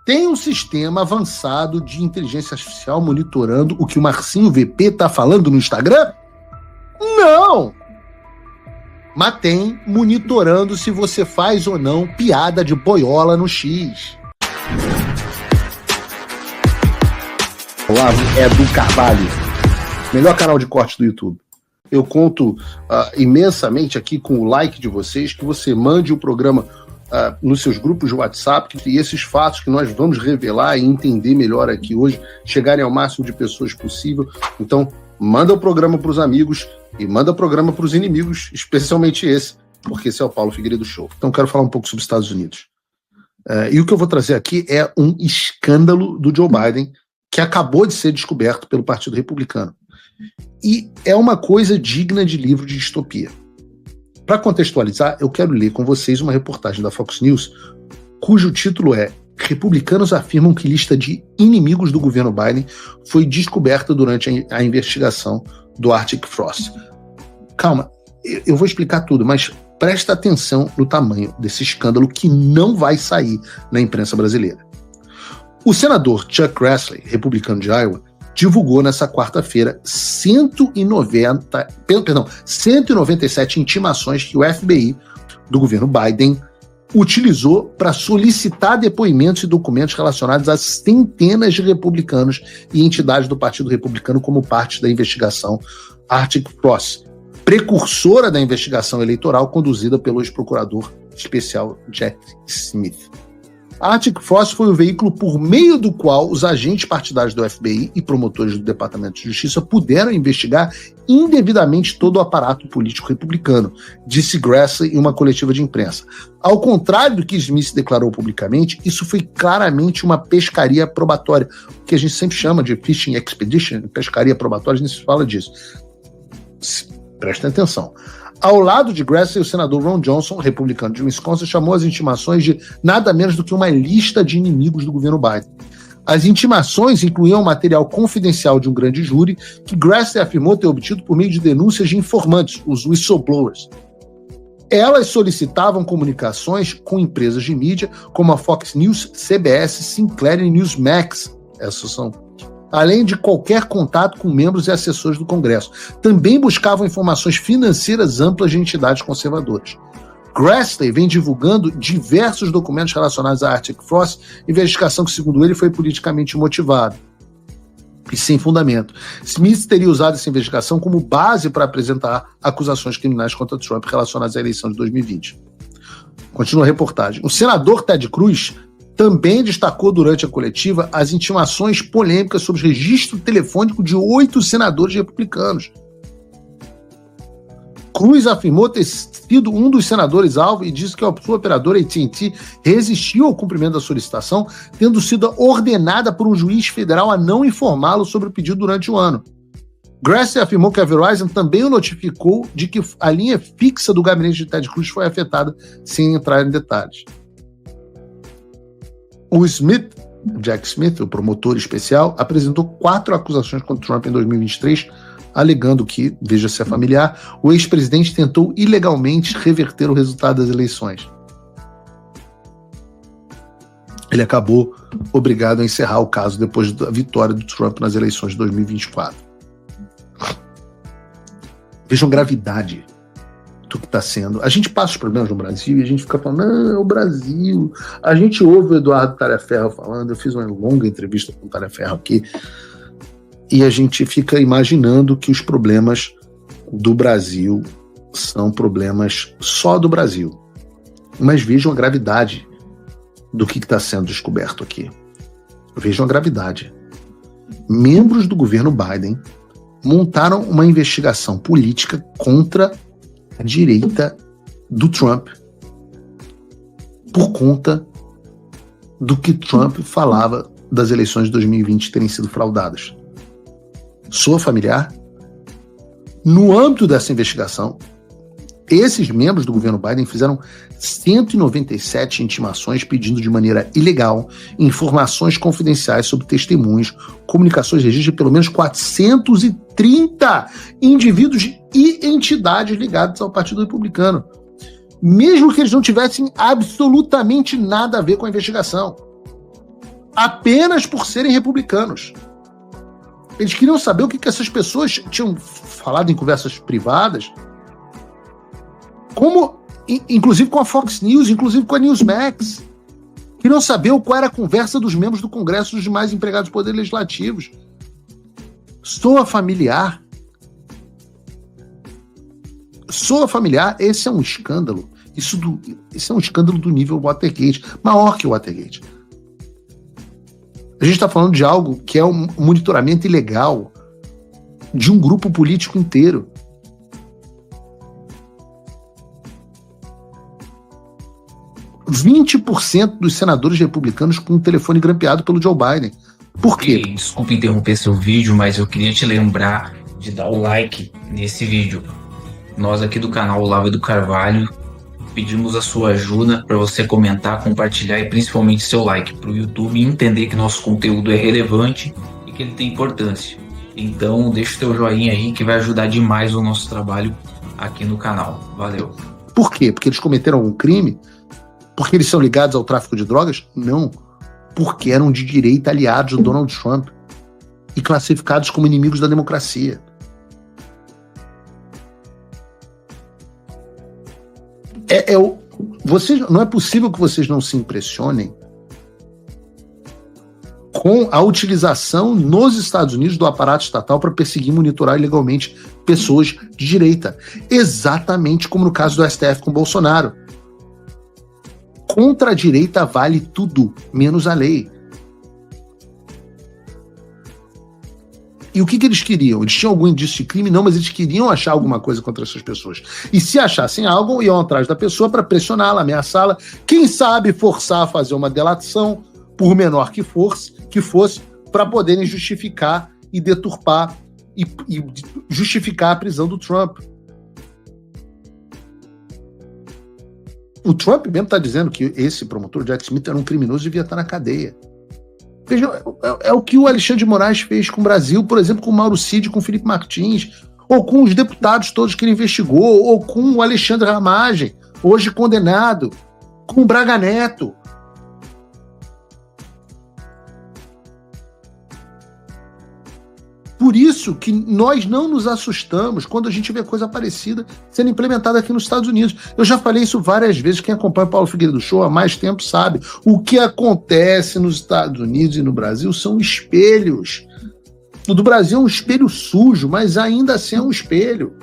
Tem um sistema avançado de inteligência artificial monitorando o que o Marcinho VP tá falando no Instagram? Não! Mas tem monitorando se você faz ou não piada de boiola no X. Olavo Edu Carvalho, melhor canal de corte do YouTube. Eu conto imensamente aqui com o like de vocês, que você mande o programa nos seus grupos de WhatsApp, e esses fatos que nós vamos revelar e entender melhor aqui hoje, chegarem ao máximo de pessoas possível. Então, manda o programa para os amigos e manda o programa para os inimigos, especialmente esse, porque esse é o Paulo Figueiredo Show. Então, quero falar um pouco sobre os Estados Unidos. E o que eu vou trazer aqui é um escândalo do Joe Biden, que acabou de ser descoberto pelo Partido Republicano. E é uma coisa digna de livro de distopia. Para contextualizar, eu quero ler com vocês uma reportagem da Fox News, cujo título é "Republicanos afirmam que lista de inimigos do governo Biden foi descoberta durante a investigação do Arctic Frost". Calma, eu vou explicar tudo, mas presta atenção no tamanho desse escândalo que não vai sair na imprensa brasileira. O senador Chuck Grassley, republicano de Iowa, divulgou nessa quarta-feira 197 intimações que o FBI do governo Biden utilizou para solicitar depoimentos e documentos relacionados a centenas de republicanos e entidades do Partido Republicano como parte da investigação Arctic Frost, precursora da investigação eleitoral conduzida pelo ex-procurador especial Jack Smith. A Arctic Frost foi o veículo por meio do qual os agentes partidários do FBI e promotores do Departamento de Justiça puderam investigar indevidamente todo o aparato político republicano, disse Grassley em uma coletiva de imprensa. Ao contrário do que Smith declarou publicamente, isso foi claramente uma pescaria probatória, o que a gente sempre chama de fishing expedition, pescaria probatória, a gente fala disso. Prestem atenção. Ao lado de Grassley, o senador Ron Johnson, republicano de Wisconsin, chamou as intimações de nada menos do que uma lista de inimigos do governo Biden. As intimações incluíam material confidencial de um grande júri que Grassley afirmou ter obtido por meio de denúncias de informantes, os whistleblowers. Elas solicitavam comunicações com empresas de mídia como a Fox News, CBS, Sinclair e Newsmax. Essas são, além de qualquer contato com membros e assessores do Congresso. Também buscavam informações financeiras amplas de entidades conservadoras. Grassley vem divulgando diversos documentos relacionados à Arctic Frost, investigação que, segundo ele, foi politicamente motivada e sem fundamento. Smith teria usado essa investigação como base para apresentar acusações criminais contra Trump relacionadas à eleição de 2020. Continua a reportagem. O senador Ted Cruz também destacou durante a coletiva as intimações polêmicas sobre o registro telefônico de 8 senadores republicanos. Cruz afirmou ter sido um dos senadores alvo e disse que a sua operadora AT&T resistiu ao cumprimento da solicitação, tendo sido ordenada por um juiz federal a não informá-lo sobre o pedido durante o ano. Grassley afirmou que a Verizon também o notificou de que a linha fixa do gabinete de Ted Cruz foi afetada, sem entrar em detalhes. O Jack Smith, o promotor especial, apresentou 4 acusações contra Trump em 2023, alegando que, veja se é familiar, o ex-presidente tentou ilegalmente reverter o resultado das eleições. Ele acabou obrigado a encerrar o caso depois da vitória do Trump nas eleições de 2024. Vejam a gravidade do que está sendo. A gente passa os problemas no Brasil e a gente fica falando, não, é o Brasil. A gente ouve o Eduardo Talhaferro falando, eu fiz uma longa entrevista com o Talhaferro aqui, e a gente fica imaginando que os problemas do Brasil são problemas só do Brasil. Mas vejam a gravidade do que está sendo descoberto aqui. Vejam a gravidade. Membros do governo Biden montaram uma investigação política contra a direita do Trump por conta do que Trump falava das eleições de 2020 terem sido fraudadas. Soa familiar? No âmbito dessa investigação, esses membros do governo Biden fizeram 197 intimações pedindo de maneira ilegal informações confidenciais sobre testemunhos, comunicações de registro de pelo menos 430 indivíduos e entidades ligadas ao Partido Republicano, mesmo que eles não tivessem absolutamente nada a ver com a investigação. apenas por serem republicanos. Eles queriam saber o que essas pessoas tinham falado em conversas privadas, como, inclusive com a Fox News, inclusive com a Newsmax. Queriam saber qual era a conversa dos membros do Congresso e dos demais empregados do Poder Legislativos. Soa familiar? Soa familiar? Esse é um escândalo. Esse é um escândalo do nível Watergate, maior que o Watergate. A gente está falando de algo que é um monitoramento ilegal de um grupo político inteiro. %20 dos senadores republicanos com o telefone grampeado pelo Joe Biden. Por quê? Desculpa interromper seu vídeo, mas eu queria te lembrar de dar o like nesse vídeo. Nós aqui do canal Olavo do Carvalho pedimos a sua ajuda para você comentar, compartilhar e principalmente seu like para o YouTube entender que nosso conteúdo é relevante e que ele tem importância. Então deixa o teu joinha aí que vai ajudar demais o nosso trabalho aqui no canal. Valeu. Por quê? Porque eles cometeram algum crime? Porque eles são ligados ao tráfico de drogas? Não. Porque eram de direita aliados do Donald Trump e classificados como inimigos da democracia. Não é possível que vocês não se impressionem com a utilização nos Estados Unidos do aparato estatal para perseguir e monitorar ilegalmente pessoas de direita. Exatamente como no caso do STF com Bolsonaro. Contra a direita vale tudo, menos a lei. E o que eles queriam? Eles tinham algum indício de crime? Não, mas eles queriam achar alguma coisa contra essas pessoas. E se achassem algo, iam atrás da pessoa para pressioná-la, ameaçá-la, quem sabe forçar a fazer uma delação, por menor que fosse, para poderem justificar e deturpar e justificar a prisão do Trump. O Trump mesmo está dizendo que esse promotor, Jack Smith, era um criminoso e devia estar na cadeia. Veja, é o que o Alexandre de Moraes fez com o Brasil, por exemplo, com o Mauro Cid, com o Felipe Martins, ou com os deputados todos que ele investigou, ou com o Alexandre Ramagem, hoje condenado, com o Braga Neto. Por isso que nós não nos assustamos quando a gente vê coisa parecida sendo implementada aqui nos Estados Unidos. Eu já falei isso várias vezes, quem acompanha o Paulo Figueiredo Show há mais tempo sabe. O que acontece nos Estados Unidos e no Brasil são espelhos. O do Brasil é um espelho sujo, mas ainda assim é um espelho.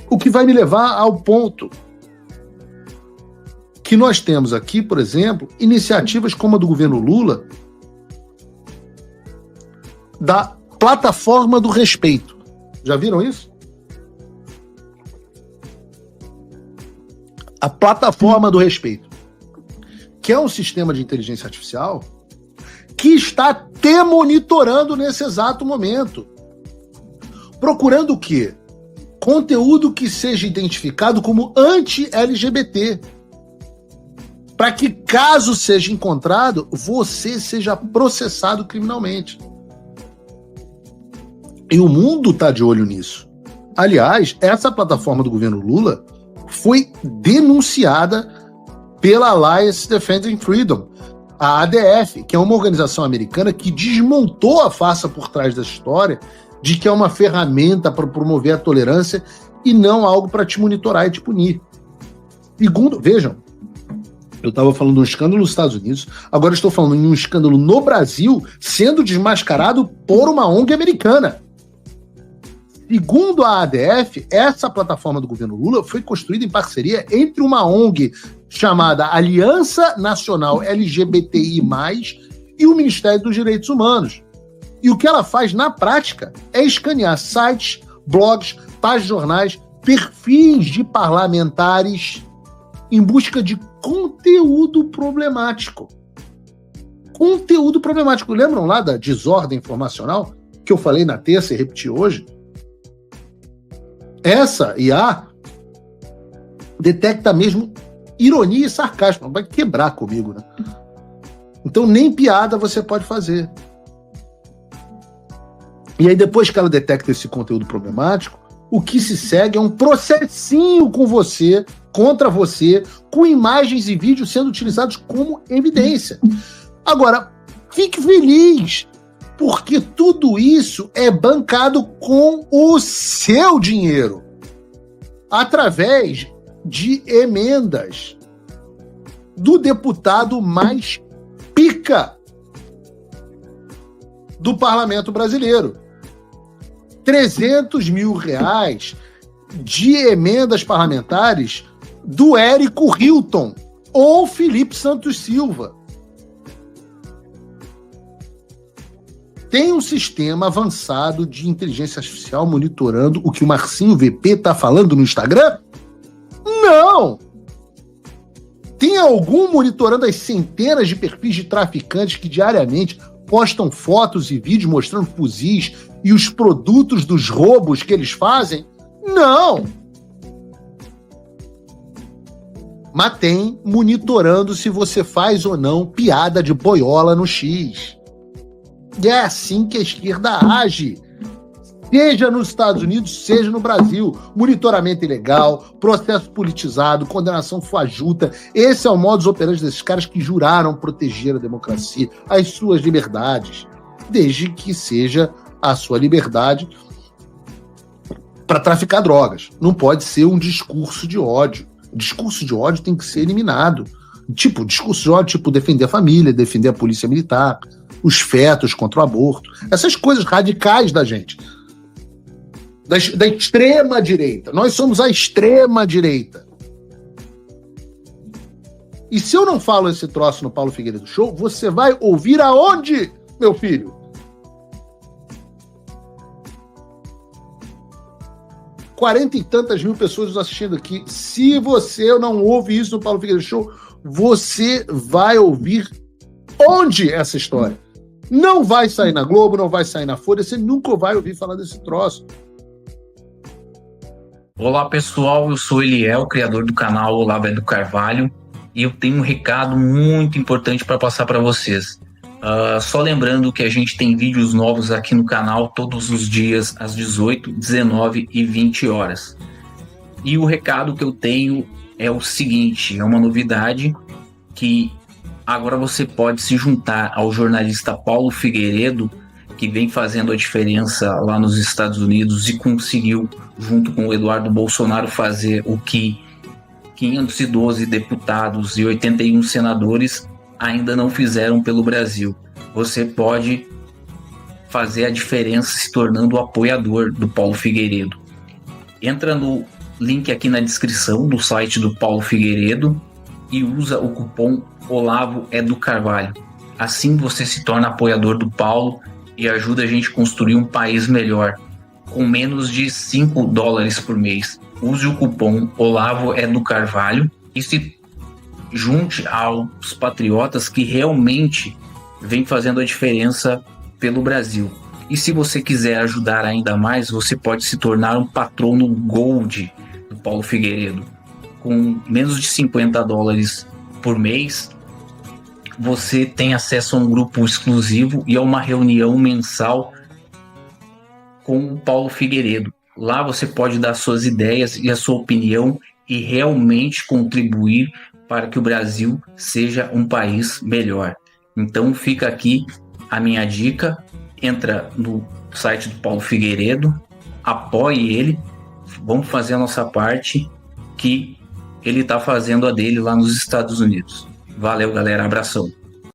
O que vai me levar ao ponto que nós temos aqui, por exemplo, iniciativas como a do governo Lula, da plataforma do respeito. Já viram isso? A plataforma do respeito, que é um sistema de inteligência artificial que está te monitorando nesse exato momento. Procurando o quê? Conteúdo que seja identificado como anti-LGBT. Para que, caso seja encontrado, você seja processado criminalmente. E o mundo está de olho nisso. Aliás, essa plataforma do governo Lula foi denunciada pela Alliance Defending Freedom, a ADF, que é uma organização americana que desmontou a farsa por trás dessa história de que é uma ferramenta para promover a tolerância e não algo para te monitorar e te punir. Segundo, vejam, eu estava falando de um escândalo nos Estados Unidos, agora estou falando de um escândalo no Brasil sendo desmascarado por uma ONG americana. Segundo a ADF, essa plataforma do governo Lula foi construída em parceria entre uma ONG chamada Aliança Nacional LGBTI+, e o Ministério dos Direitos Humanos. E o que ela faz na prática é escanear sites, blogs, páginas de jornais, perfis de parlamentares em busca de conteúdo problemático. Conteúdo problemático. Lembram lá da desordem informacional que eu falei na terça e repeti hoje? Essa IA detecta mesmo ironia e sarcasmo. Vai quebrar comigo, né? Então nem piada você pode fazer. E aí depois que ela detecta esse conteúdo problemático, o que se segue é um processinho com você, contra você, com imagens e vídeos sendo utilizados como evidência. Agora, fique feliz, porque tudo isso é bancado com o seu dinheiro, através de emendas do deputado mais pica do parlamento brasileiro. 300 mil reais de emendas parlamentares do Érico Hilton ou Felipe Santos Silva. Tem um sistema avançado de inteligência artificial monitorando o que o Marcinho VP está falando no Instagram? Não! Tem algum monitorando as centenas de perfis de traficantes que diariamente postam fotos e vídeos mostrando fuzis e os produtos dos roubos que eles fazem? Não! Mas tem monitorando se você faz ou não piada de boiola no X. E é assim que a esquerda age. Seja nos Estados Unidos, seja no Brasil. Monitoramento ilegal, processo politizado, condenação fajuta. Esse é o modus operandi desses caras que juraram proteger a democracia, as suas liberdades, desde que seja a sua liberdade para traficar drogas. Não pode ser um discurso de ódio. O discurso de ódio tem que ser eliminado. Tipo, discurso de ódio, tipo defender a família, defender a polícia militar, os fetos contra o aborto. Essas coisas radicais da gente. Da extrema-direita. Nós somos a extrema-direita. E se eu não falo esse troço no Paulo Figueiredo Show, você vai ouvir aonde, meu filho? 40 e tantas mil pessoas nos assistindo aqui. Se você não ouve isso no Paulo Figueiredo Show, você vai ouvir onde essa história? Não vai sair na Globo, não vai sair na Folha, você nunca vai ouvir falar desse troço. Olá pessoal, eu sou Eliel, criador do canal Olavo é do Carvalho, e eu tenho um recado muito importante para passar para vocês. Só lembrando que a gente tem vídeos novos aqui no canal todos os dias às 18, 19 e 20 horas. E o recado que eu tenho é o seguinte, é uma novidade que agora você pode se juntar ao jornalista Paulo Figueiredo, que vem fazendo a diferença lá nos Estados Unidos e conseguiu, junto com o Eduardo Bolsonaro, fazer o que 512 deputados e 81 senadores ainda não fizeram pelo Brasil. Você pode fazer a diferença se tornando apoiador do Paulo Figueiredo. Entra no link aqui na descrição do site do Paulo Figueiredo e usa o cupom Olavo é do Carvalho. Assim você se torna apoiador do Paulo e ajuda a gente a construir um país melhor, com menos de $5 por mês. Use o cupom Olavo é do Carvalho e se junte aos patriotas que realmente vêm fazendo a diferença pelo Brasil. E se você quiser ajudar ainda mais, você pode se tornar um patrono Gold do Paulo Figueiredo. Com menos de $50 por mês, você tem acesso a um grupo exclusivo e a uma reunião mensal com o Paulo Figueiredo. Lá você pode dar suas ideias e a sua opinião e realmente contribuir para que o Brasil seja um país melhor. Então fica aqui a minha dica, entra no site do Paulo Figueiredo, apoie ele, vamos fazer a nossa parte que ele está fazendo a dele lá nos Estados Unidos. Valeu, galera, abração.